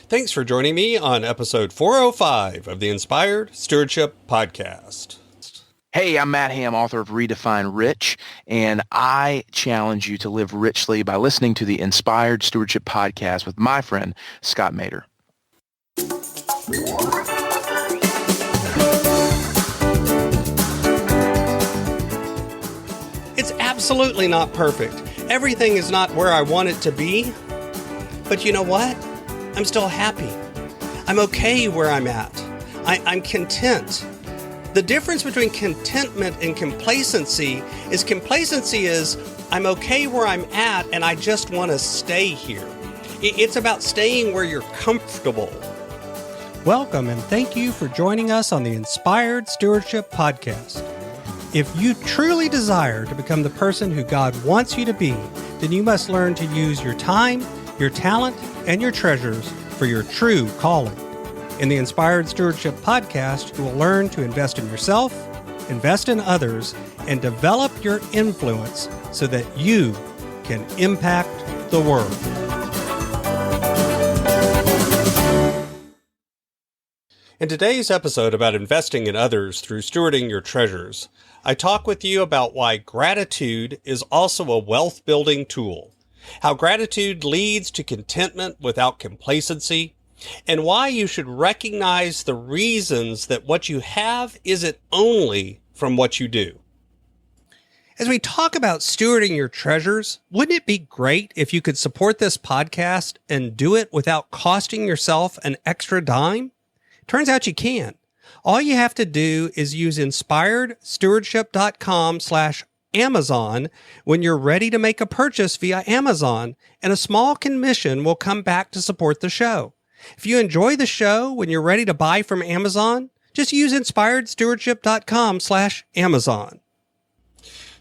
Thanks for joining me on episode 405 of the Inspired Stewardship Podcast. Hey, I'm Matt Ham, author of Redefine Rich, and I challenge you to live richly by listening to the Inspired Stewardship Podcast with my friend, Scott Mader. It's absolutely not perfect. Everything is not where I want it to be. But you know what? I'm still happy. I'm okay where I'm at. I'm content. The difference between contentment and complacency is I'm okay where I'm at and I just want to stay here. It's about staying where you're comfortable. Welcome and thank you for joining us on the Inspired Stewardship Podcast. If you truly desire to become the person who God wants you to be, then you must learn to use your time, your talent, and your treasures for your true calling. In the Inspired Stewardship Podcast, you will learn to invest in yourself, invest in others, and develop your influence so that you can impact the world. In today's episode about investing in others through stewarding your treasures, I talk with you about why gratitude is also a wealth-building tool, how gratitude leads to contentment without complacency, and why you should recognize the reasons that what you have isn't only from what you do. As we talk about stewarding your treasures, wouldn't it be great if you could support this podcast and do it without costing yourself an extra dime? Turns out you can. All you have to do is use inspiredstewardship.com/Amazon when you're ready to make a purchase via Amazon, and a small commission will come back to support the show. If you enjoy the show when you're ready to buy from Amazon, just use inspiredstewardship.com/Amazon.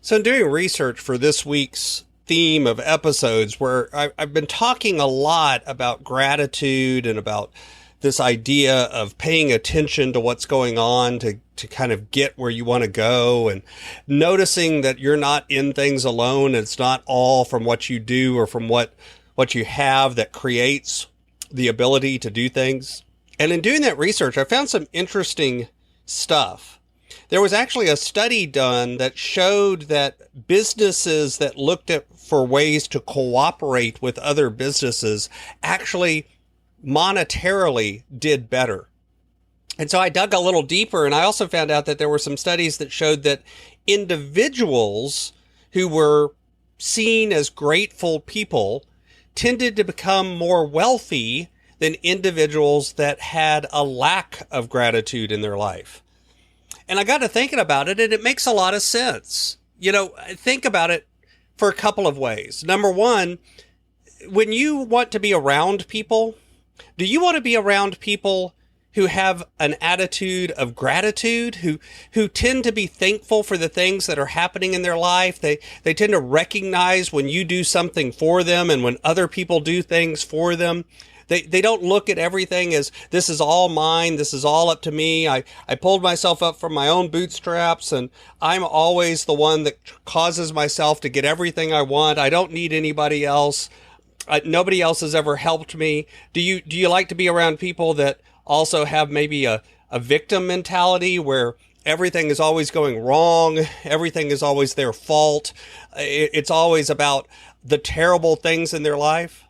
So in doing research for this week's theme of episodes, where I've been talking a lot about gratitude and about this idea of paying attention to what's going on to kind of get where you want to go, and noticing that you're not in things alone. It's not all from what you do or from what you have that creates the ability to do things. And in doing that research, I found some interesting stuff. There was actually a study done that showed that businesses that looked for ways to cooperate with other businesses actually monetarily did better. And so I dug a little deeper, and I also found out that there were some studies that showed that individuals who were seen as grateful people tended to become more wealthy than individuals that had a lack of gratitude in their life. And I got to thinking about it, and it makes a lot of sense. You know, think about it for a couple of ways. Number one, when you want to be around people, do you want to be around people who have an attitude of gratitude, who tend to be thankful for the things that are happening in their life? They tend to recognize when you do something for them and when other people do things for them. They don't look at everything as this is all mine, this is all up to me. I pulled myself up from my own bootstraps, and I'm always the one that causes myself to get everything I want. I don't need anybody else. Nobody else has ever helped me. Do you like to be around people that also have maybe a victim mentality where everything is always going wrong, everything is always their fault, it's always about the terrible things in their life?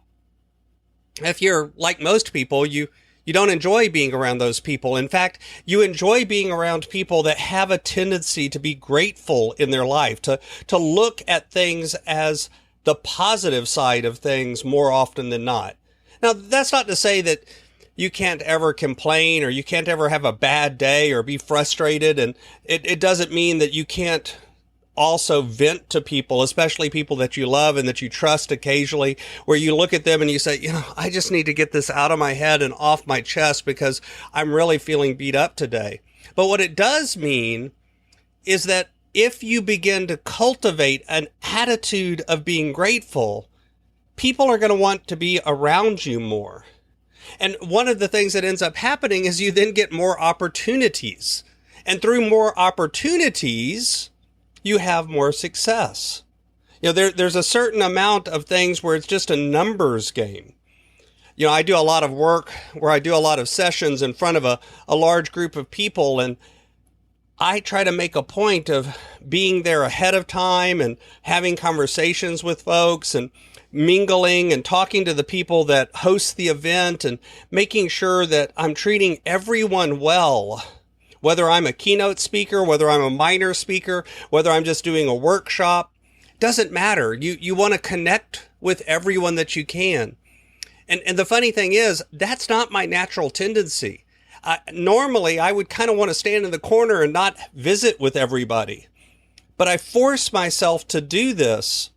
If you're like most people, you don't enjoy being around those people. In fact, you enjoy being around people that have a tendency to be grateful in their life, to look at things as the positive side of things more often than not. Now, that's not to say that you can't ever complain or you can't ever have a bad day or be frustrated. And it doesn't mean that you can't also vent to people, especially people that you love and that you trust occasionally, where you look at them and you say, I just need to get this out of my head and off my chest because I'm really feeling beat up today. But what it does mean is that if you begin to cultivate an attitude of being grateful, people are going to want to be around you more. And one of the things that ends up happening is you then get more opportunities. And through more opportunities, you have more success. There's a certain amount of things where it's just a numbers game. I do a lot of work where I do a lot of sessions in front of a large group of people, and I try to make a point of being there ahead of time and having conversations with folks and mingling and talking to the people that host the event and making sure that I'm treating everyone well. Whether I'm a keynote speaker, whether I'm a minor speaker, whether I'm just doing a workshop, doesn't matter. You want to connect with everyone that you can. And the funny thing is, that's not my natural tendency. Normally, I would kind of want to stand in the corner and not visit with everybody. But I force myself to do this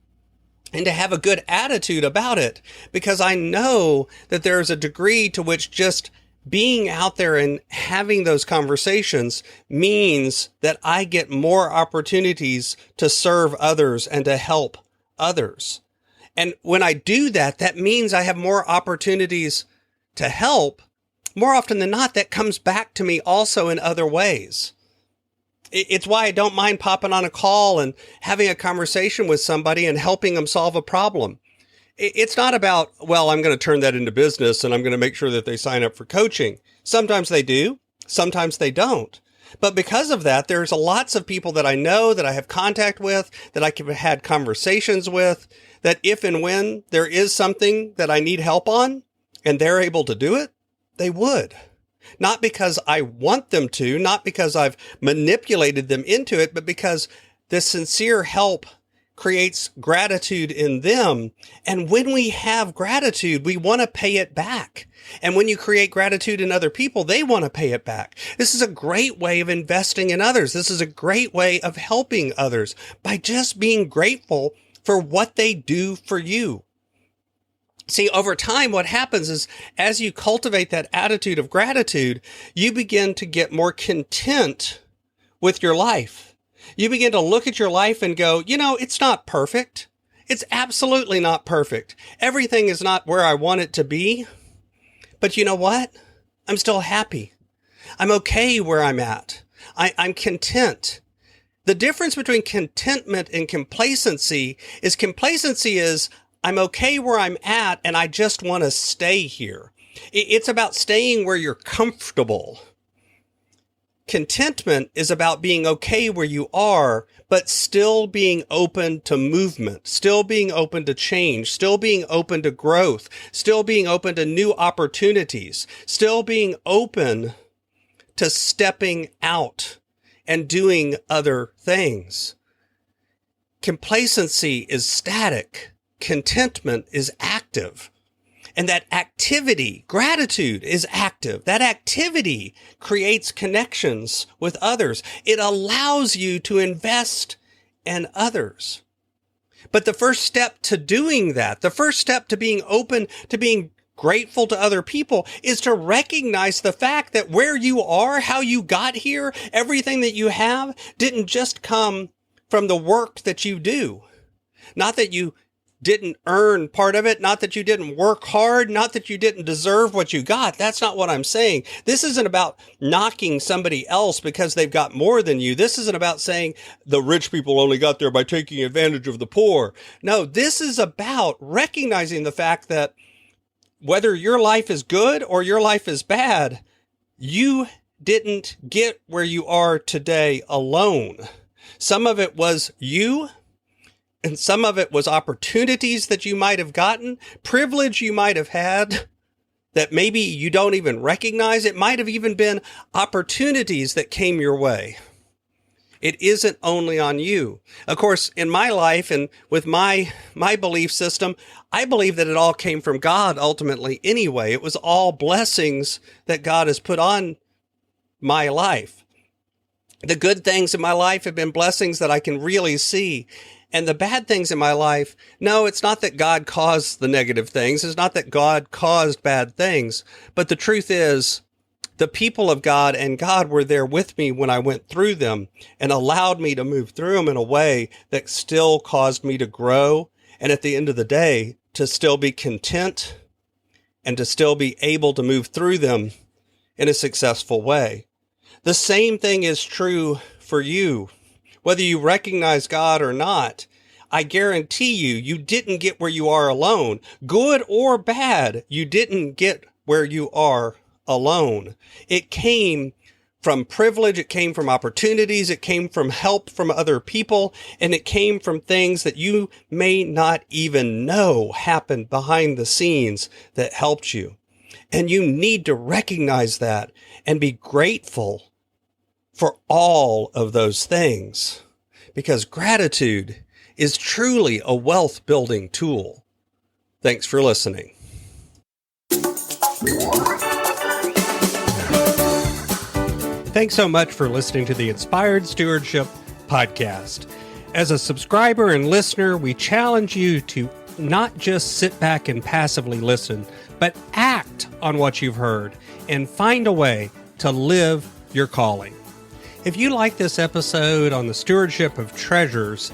and to have a good attitude about it, because I know that there's a degree to which just being out there and having those conversations means that I get more opportunities to serve others and to help others. And when I do that, that means I have more opportunities to help. More often than not, that comes back to me also in other ways. It's why I don't mind popping on a call and having a conversation with somebody and helping them solve a problem. It's not about, well, I'm going to turn that into business and I'm going to make sure that they sign up for coaching. Sometimes they do. Sometimes they don't. But because of that, there's lots of people that I know, that I have contact with, that I have had conversations with, that if and when there is something that I need help on and they're able to do it, they would. Not because I want them to, not because I've manipulated them into it, but because the sincere help creates gratitude in them. And when we have gratitude, we want to pay it back. And when you create gratitude in other people, they want to pay it back. This is a great way of investing in others. This is a great way of helping others by just being grateful for what they do for you. See, over time, what happens is as you cultivate that attitude of gratitude, you begin to get more content with your life. You begin to look at your life and go, it's not perfect. It's absolutely not perfect. Everything is not where I want it to be. But you know what? I'm still happy. I'm okay where I'm at. I'm content. The difference between contentment and complacency is I'm okay where I'm at and I just want to stay here. It's about staying where you're comfortable. Contentment is about being okay where you are, but still being open to movement, still being open to change, still being open to growth, still being open to new opportunities, still being open to stepping out and doing other things. Complacency is static. Contentment is active. And that activity, gratitude, is active. That activity creates connections with others. It allows you to invest in others. But the first step to doing that, the first step to being open to being grateful to other people, is to recognize the fact that where you are, how you got here, everything that you have didn't just come from the work that you do. Not that you didn't earn part of it, not that you didn't work hard, not that you didn't deserve what you got. That's not what I'm saying. This isn't about knocking somebody else because they've got more than you. This isn't about saying the rich people only got there by taking advantage of the poor. No, this is about recognizing the fact that whether your life is good or your life is bad, you didn't get where you are today alone. Some of it was you, and some of it was opportunities that you might have gotten, privilege you might have had that maybe you don't even recognize. It might have even been opportunities that came your way. It isn't only on you. Of course, in my life and with my belief system, I believe that it all came from God ultimately anyway. It was all blessings that God has put on my life. The good things in my life have been blessings that I can really see. And the bad things in my life, no, it's not that God caused the negative things. It's not that God caused bad things. But the truth is, the people of God and God were there with me when I went through them and allowed me to move through them in a way that still caused me to grow. And at the end of the day, to still be content and to still be able to move through them in a successful way. The same thing is true for you. Whether you recognize God or not, I guarantee you, you didn't get where you are alone. Good or bad, you didn't get where you are alone. It came from privilege, it came from opportunities, it came from help from other people, and it came from things that you may not even know happened behind the scenes that helped you. And you need to recognize that and be grateful for all of those things, because gratitude is truly a wealth building tool. Thanks for listening. Thanks so much for listening to the Inspired Stewardship Podcast. As a subscriber and listener, we challenge you to not just sit back and passively listen, but act on what you've heard and find a way to live your calling. If you like this episode on the stewardship of treasures,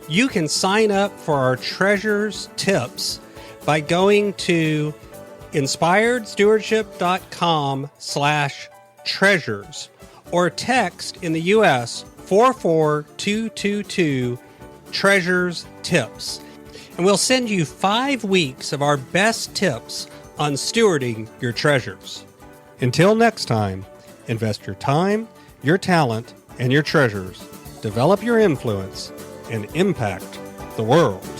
you can sign up for our treasures tips by going to inspiredstewardship.com/treasures or text in the U.S. 44222 treasures tips. And we'll send you 5 weeks of our best tips on stewarding your treasures. Until next time, invest your time, your talent, and your treasures. Develop your influence and impact the world.